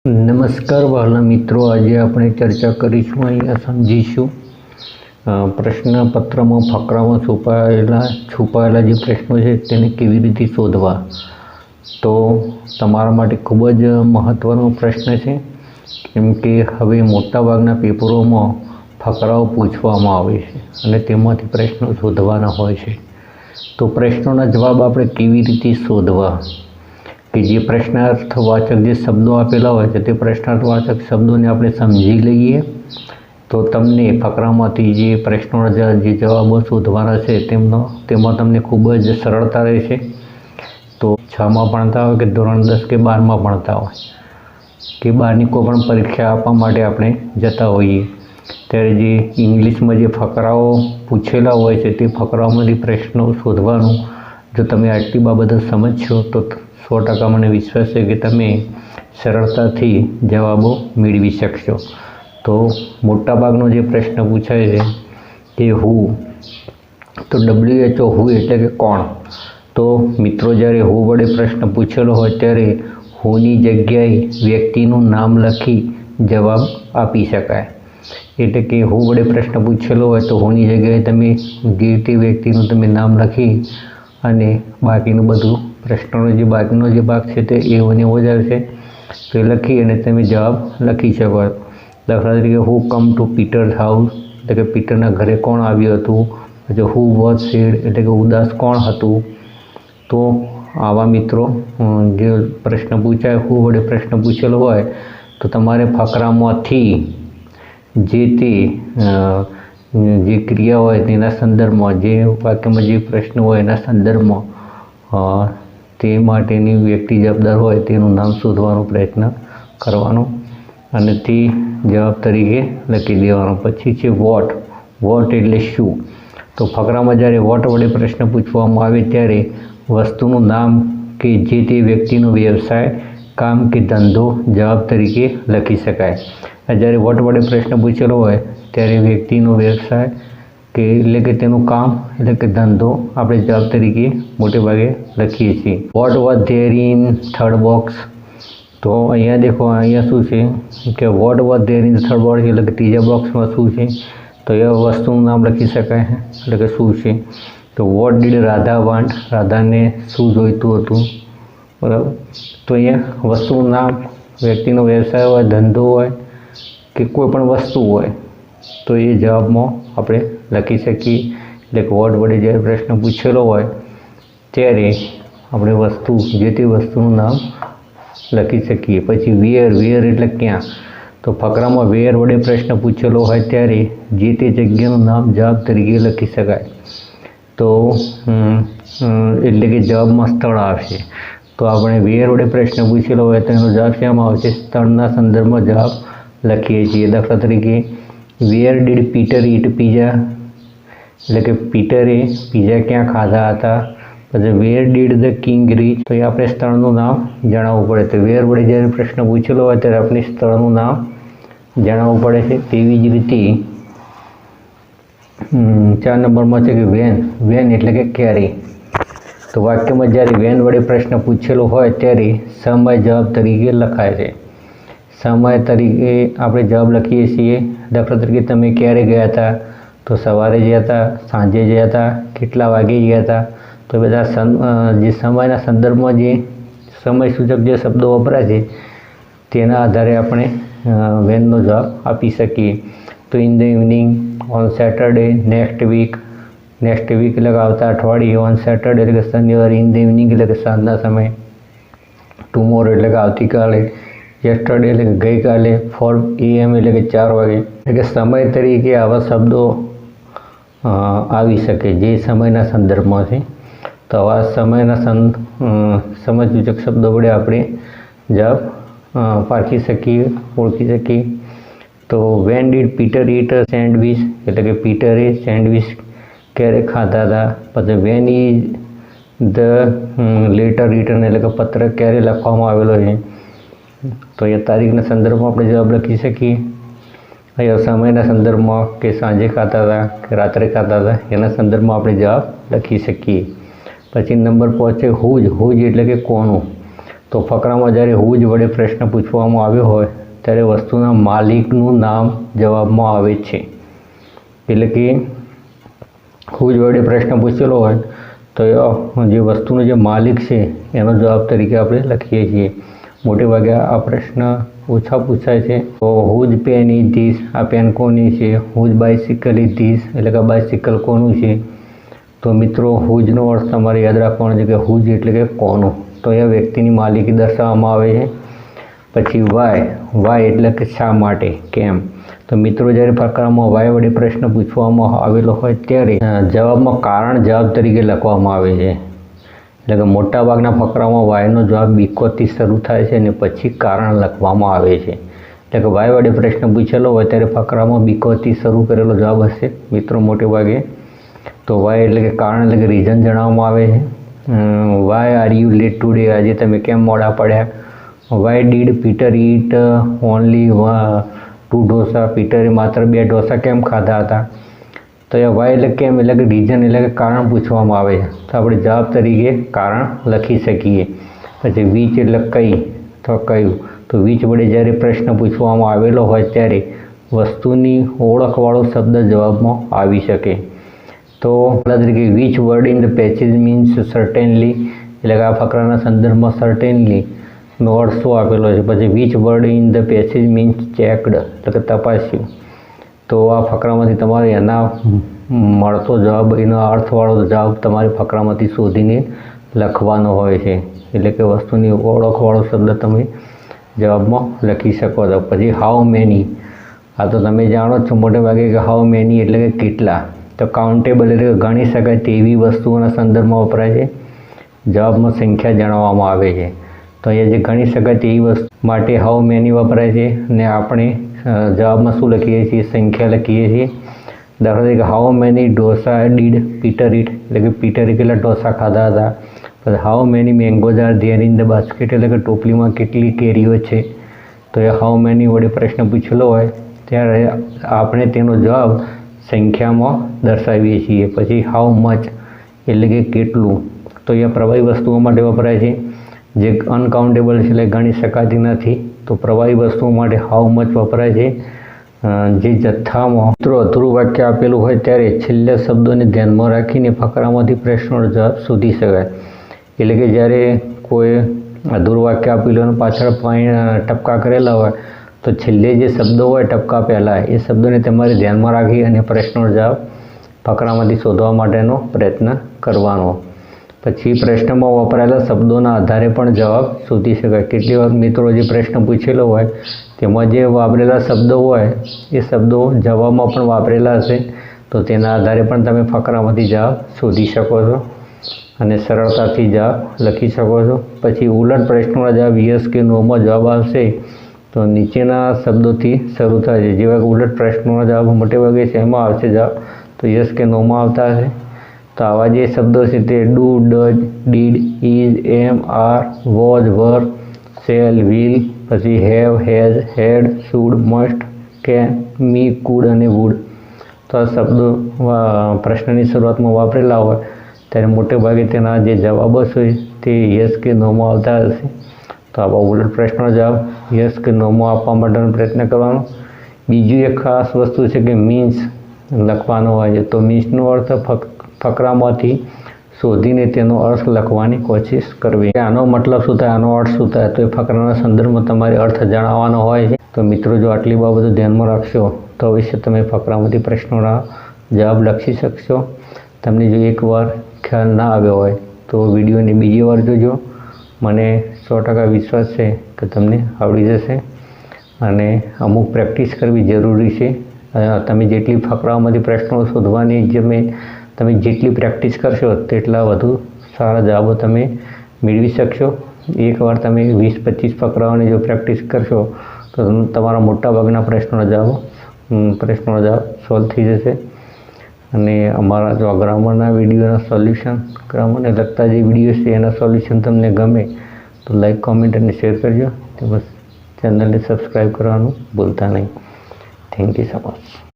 નમસ્કાર વહાલા મિત્રો, આજે આપણે ચર્ચા કરીશું, અહીંયા સમજીશું પ્રશ્નપત્રમાં ફકરામાં છુપાયેલા જે પ્રશ્નો છે તેને કેવી રીતે શોધવા. તો તમારા માટે ખૂબ જ મહત્ત્વનો પ્રશ્ન છે, કેમ કે હવે મોટાભાગના પેપરોમાં ફકરાઓ પૂછવામાં આવે છે અને તેમાંથી પ્રશ્નો શોધવાના હોય છે. તો પ્રશ્નોના જવાબ આપણે કેવી રીતે શોધવા કે જે પ્રશ્નાર્થવાચક જે શબ્દો આપેલા હોય છે તે પ્રશ્નાર્થવાચક શબ્દોને આપણે સમજી લઈએ તો તમને ફકરામાંથી જે પ્રશ્નોના જે જવાબો શોધવાના છે તેમાં તમને ખૂબ જ સરળતા રહેશે. તો 6માં ભણતા હોય કે ધોરણ 10 કે 12માં ભણતા હોય કે 12ની કોઈ પણ પરીક્ષા આપવા માટે આપણે જતા હોઈએ ત્યારે જે ઇંગ્લિશમાં જે ફકરાઓ પૂછેલા હોય છે તે ફકરાઓમાંથી પ્રશ્નો શોધવાનું જો તમે આટલી બાબતો સમજશો તો 100% મને વિશ્વાસ છે કે તમે સરળતાથી જવાબો મેળવી શકશો. તો મોટાભાગનો જે પ્રશ્ન પૂછાય છે તે WHO, તો WHO WHO એટલે કે કોણ. તો મિત્રો, જ્યારે WHO વડે પ્રશ્ન પૂછેલો હોય ત્યારે WHOની જગ્યાએ વ્યક્તિનું નામ લખી જવાબ આપી શકાય. એટલે કે WHO વડે પ્રશ્ન પૂછેલો હોય તો WHOની જગ્યાએ તમે જે તે વ્યક્તિનું તમે નામ લખી અને બાકીનું બધું પ્રશ્નનો જે બાકીનો જે ભાગ છે તે એ અને ઓ જ આવશે તો એ લખી અને તમે જવાબ લખી શકો. દાખલા તરીકે WHO come to Peter's house એટલે કે પીટરના ઘરે કોણ આવ્યું હતું. પછી WHO વોઝ સેડ એટલે કે ઉદાસ કોણ હતું. તો આવા મિત્રો જે પ્રશ્ન પૂછાય WHO વડે પ્રશ્ન પૂછેલો હોય તો તમારે ફકરામાંથી જે તે જે ક્રિયા હોય તેના સંદર્ભમાં જે વાક્યમાં જે પ્રશ્ન હોય એના સંદર્ભમાં તે માટેની વ્યક્તિ જવાબદાર હોય તેનું નામ શોધવાનો પ્રયત્ન કરવાનો અને તે જવાબ તરીકે લખી દેવાનો. પછી છે વોટ એટલે શું. તો ફકરામાં જ્યારે વોટ વડે પ્રશ્ન પૂછવામાં આવે ત્યારે વસ્તુનું નામ કે જે તે વ્યક્તિનો વ્યવસાય, કામ કે ધંધો જવાબ તરીકે લખી શકાય. જ્યારે વોટ વડે પ્રશ્ન પૂછેલો હોય ત્યારે વ્યક્તિનો વ્યવસાય કે એટલે કે તેનું કામ એટલે કે ધંધો આપણે જવાબ તરીકે મોટે ભાગે લખીએ છીએ. What was there in third box. તો અહીંયા દેખો, અહીંયા શું છે કે what was there in third box એટલે કે ત્રીજા બોક્સમાં શું છે તો એ વસ્તુનું નામ લખી શકાય એટલે કે શું છે. તો વોટ ડીડ રાધા વાન્ટ, રાધાને શું જોઈતું હતું, બરાબર. તો અહીંયા વસ્તુનું નામ, વ્યક્તિનો વ્યવસાય હોય, ધંધો હોય કે કોઈ પણ વસ્તુ હોય તો એ જવાબમાં આપણે લખી શકીએ. એટલે કે વોટ વડે જ્યારે પ્રશ્ન પૂછેલો હોય ત્યારે આપણે વસ્તુ જે તે વસ્તુનું નામ લખી શકીએ. પછી વેર એટલે ક્યાં. તો ફકરામાં વેર વડે પ્રશ્ન પૂછેલો હોય ત્યારે જે તે જગ્યાનું નામ જવાબ તરીકે લખી શકાય. તો એટલે કે જવાબમાં સ્થળ આવશે. તો આપણે વેર વડે પ્રશ્ન પૂછેલો હોય તો એનો જવાબ શેમાં આવશે? સ્થળના સંદર્ભમાં જવાબ લખીએ છીએ. દાખલા તરીકે where did Peter eat pizza એટલે કે પીટરે પીઝા ક્યાં ખાધા હતા. પછી where did the king reach, તો એ આપણે સ્થળનું નામ જણાવવું પડે. તો વેર વડે જ્યારે પ્રશ્ન પૂછેલો હોય ત્યારે આપણે સ્થળનું નામ જણાવવું પડે છે. તેવી જ રીતે 4 નંબરમાં છે કે વેન એટલે કે ક્યારે. તો વાક્યમાં જ્યારે વેન વડે પ્રશ્ન પૂછેલો હોય ત્યારે સમય જવાબ તરીકે લખાય છે. સમય તરીકે આપણે જવાબ લખીએ છીએ. દાખલા તરીકે તમે ક્યારે ગયા હતા, તો સવારે ગયા હતા, સાંજે ગયા હતા, કેટલા વાગે ગયા હતા. તો બધા જે સમયના સંદર્ભમાં જે સમય સૂચક જે શબ્દો વપરાય છે તેના આધારે આપણે વેનનો જવાબ આપી શકીએ. તો in the evening, on Saturday, next week એટલે કે આવતા અઠવાડિયે, ઓન સેટરડે એટલે કે શનિવારે, ઇન ધ ઇવનિંગ એટલે કે સાંજના સમયે, ટુમોરો એટલે કે આવતીકાલે, યસ્ટરડે એટલે કે ગઈકાલે, 4 AM એટલે કે 4 વાગે. એટલે કે સમય તરીકે આવા શબ્દો આવી શકે જે સમયના સંદર્ભમાં છે. તો આવા સમયના સમયસૂચક શબ્દો વડે આપણે જવાબ પારખી શકીએ, ઓળખી શકીએ. તો when did Peter eat sandwich એટલે કે પીટરે સેન્ડવિચ ક્યારે ખાધા હતા. પછી when is the letter return એટલે કે પત્ર ક્યારે લખવામાં આવેલો છે. તો એ તારીખના સંદર્ભમાં આપણે જવાબ લખી શકીએ. અહીંયા સમયના સંદર્ભમાં કે સાંજે ખાતા હતા કે રાત્રે ખાતા હતા એના સંદર્ભમાં આપણે જવાબ લખી શકીએ. પછી નંબર 5 છે હુજ એટલે કે કોનું. તો ફકરામાં જ્યારે હુજ વડે પ્રશ્ન પૂછવામાં આવ્યો હોય ત્યારે વસ્તુના માલિકનું નામ જવાબમાં આવે છે. એટલે કે હુજ વડે પ્રશ્ન પૂછેલો હોય તો જે વસ્તુનો જે માલિક છે એનો જવાબ તરીકે આપણે લખીએ છીએ. મોટે ભાગે આ પ્રશ્ન ઓછા પૂછાય છે. તો હુજ પેન ઇઝ ધીસ, આ પેન કોની છે? હુજ બાઇસિકલ ઇઝ ધીસ, એટલે કે બાઇસિકલ કોનું છે? તો મિત્રો હુજનો અર્થ તમારે યાદ રાખવાનો છે કે હુજ એટલે કે કોનું. તો એ વ્યક્તિની માલિકી દર્શાવવામાં આવે છે. પછી વાય એટલે કે શા માટે, કેમ. તો મિત્રો જ્યારે ફકરામાં વાય વડે પ્રશ્ન પૂછવામાં આવેલો હોય ત્યારે જવાબમાં કારણ જવાબ તરીકે લખવામાં આવે છે. એટલે કે મોટાભાગના ફકરામાં વાયનો જવાબ બીકોથી શરૂ થાય છે અને પછી કારણ લખવામાં આવે છે. એટલે કે વાય વડે પ્રશ્ન પૂછેલો હોય ત્યારે ફકરામાં બીકોથી શરૂ કરેલો જવાબ હશે મિત્રો મોટે ભાગે. તો વાય એટલે કે કારણ, એટલે કે રીઝન જણાવવામાં આવે છે. Why are you late today, આજે તમે કેમ મોડા પડ્યા. Why did Peter eat only 2 dosa, પીટરે માત્ર 2 ઢોસા કેમ ખાધા હતા. તો એ વાય એટલે કેમ, એટલે કે રીઝન એટલે કે કારણ પૂછવામાં આવે છે. તો આપણે જવાબ તરીકે કારણ લખી શકીએ. પછી વિચ એટલે કઈ, તો કયું. તો વિચ વડે જ્યારે પ્રશ્ન પૂછવામાં આવેલો હોય ત્યારે વસ્તુની ઓળખવાળો શબ્દ જવાબમાં આવી શકે. તો દાખલા તરીકે which word in the passage means certainly, એટલે કે આ ફકરાના સંદર્ભમાં સર્ટેનલી નો અર્થ શું આપેલો છે. પછી which word in the passage means checked, એટલે કે તપાસ્યું. તો આ ફકરામાંથી તમારે એના મળતો જવાબ, એનો અર્થવાળો જવાબ તમારે ફકરામાંથી શોધીને લખવાનો હોય છે. એટલે કે વસ્તુની ઓળખવાળો શબ્દ તમે જવાબમાં લખી શકો છો. પછી હાઉ મેની, આ તો તમે જાણો જ છો મોટે ભાગે કે હાઉ મેની એટલે કે કેટલા. તો કાઉન્ટેબલ એટલે કે ગણી શકાય તેવી વસ્તુઓના સંદર્ભમાં વપરાય છે. જવાબમાં સંખ્યા જણાવવામાં આવે છે. તો અહીંયા જે ગણી શકાય તેવી વસ્તુ માટે હાઉ મેની વપરાય છે અને આપણે જવાબમાં શું લખીએ છીએ? સંખ્યા લખીએ છીએ. દાખલા તરીકે how many dosa did Peter eat, એટલે કે પીટરે કેટલા ઢોસા ખાધા હતા. પછી how many mangoes are there in the basket, એટલે કે ટોપલીમાં કેટલી કેરીઓ છે. તો એ હાઉ મેની વડે પ્રશ્ન પૂછેલો હોય ત્યારે આપણે તેનો જવાબ સંખ્યામાં દર્શાવીએ છીએ. પછી હાઉ મચ એટલે કે કેટલું. તો એ પ્રવાહી વસ્તુઓ માટે વપરાય છે જે અનકાઉન્ટેબલ છે, એટલે ગણી શકાતી નથી. તો પ્રવાહી વસ્તુઓ માટે હાઉ મચ વપરાય છે. જે જથ્થામાં મિત્રો અધૂરું વાક્ય આપેલું હોય ત્યારે છેલ્લા શબ્દોને ધ્યાનમાં રાખીને ફકરામાંથી પ્રશ્નનો જવાબ શોધી શકાય. એટલે કે જ્યારે કોઈ અધૂરું વાક્ય આપેલું અને પાછળ ટપકા કરેલા હોય તો છેલ્લે જે શબ્દો હોય ટપકા પહેલાં એ શબ્દોને તમારે ધ્યાનમાં રાખી અને પ્રશ્નનો જવાબ ફકરામાંથી શોધવા માટેનો પ્રયત્ન કરવાનો. પછી પ્રશ્નમાં વપરાયેલા શબ્દોના આધારે પણ જવાબ શોધી શકાય. કેટલી વાર મિત્રો જે પ્રશ્ન પૂછેલો હોય તેમાં જે વાપરેલા શબ્દો હોય એ શબ્દો જવાબમાં પણ વાપરેલા હશે. તો તેના આધારે પણ તમે ફકરામાંથી જવાબ શોધી શકો છો અને સરળતાથી જવાબ લખી શકો છો. પછી ઉલટ પ્રશ્નોના જવાબ યસ કે નોમાં જવાબ આવશે તો નીચેના શબ્દોથી શરૂ થાય છે. જેવા કે ઉલટ પ્રશ્નોના જવાબ મોટે ભાગે શેમાં આવશે જવાબ? તો યસ કે નોમાં આવતા હશે. તો આવા જે શબ્દો છે તે do, does, did, is, am, are, was, were, shall, will, પછી have, has, had, should, must, can, may, could અને વુડ. તો આ શબ્દો પ્રશ્નની શરૂઆતમાં વાપરેલા હોય ત્યારે મોટે ભાગે તેના જે જવાબો છે તે યસ કે નોમાં આવતા હશે. તો આવા ઉલટ પ્રશ્નનો જવાબ યસ કે નોમાં આપવા માટેનો પ્રયત્ન કરવાનો. બીજું એક ખાસ વસ્તુ છે કે મીન્સ લખવાનો હોય છે. તો મીન્સનો અર્થ ફકરામાંથી શોધીને તેનો અર્થ લખવાની કોશિશ કરવી. આનો મતલબ શું થાય, આનો અર્થ શું થાય, તો એ ફકરાના સંદર્ભમાં તમારે અર્થ જણાવવાનો હોય છે. તો મિત્રો જો આટલી બાબતો ધ્યાનમાં રાખશો તો અવશ્ય તમે ફકરામાંથી પ્રશ્નોના જવાબ લખી શકશો. તમને જો એકવાર ખ્યાલ ના આવ્યો હોય તો વિડીયોને બીજી વાર જોજો. મને 100% વિશ્વાસ છે કે તમને આવડી જશે અને અમુક પ્રેક્ટિસ કરવી જરૂરી છે. તમે જેટલી ફકરાઓમાંથી પ્રશ્નો શોધવાની તમે જેટલી પ્રેક્ટિસ કરશો તેટલા વધુ સારા જવાબો તમે મેળવી શકશો. એકવાર તમે 20-25 ફકરાઓની જો પ્રેક્ટિસ કરશો તો તમારા મોટાભાગના પ્રશ્નોના જવાબ સોલ્વ થઈ જશે. અને અમારા જો ગ્રામરના વિડીયોના સોલ્યુશન, ગ્રામરને લગતા જે વિડીયો છે એના સોલ્યુશન તમને ગમે તો લાઈક, કોમેન્ટ અને શેર કરજો. તેમજ ચેનલને સબસ્ક્રાઈબ કરવાનું ભૂલતા નહીં. Thank you so much.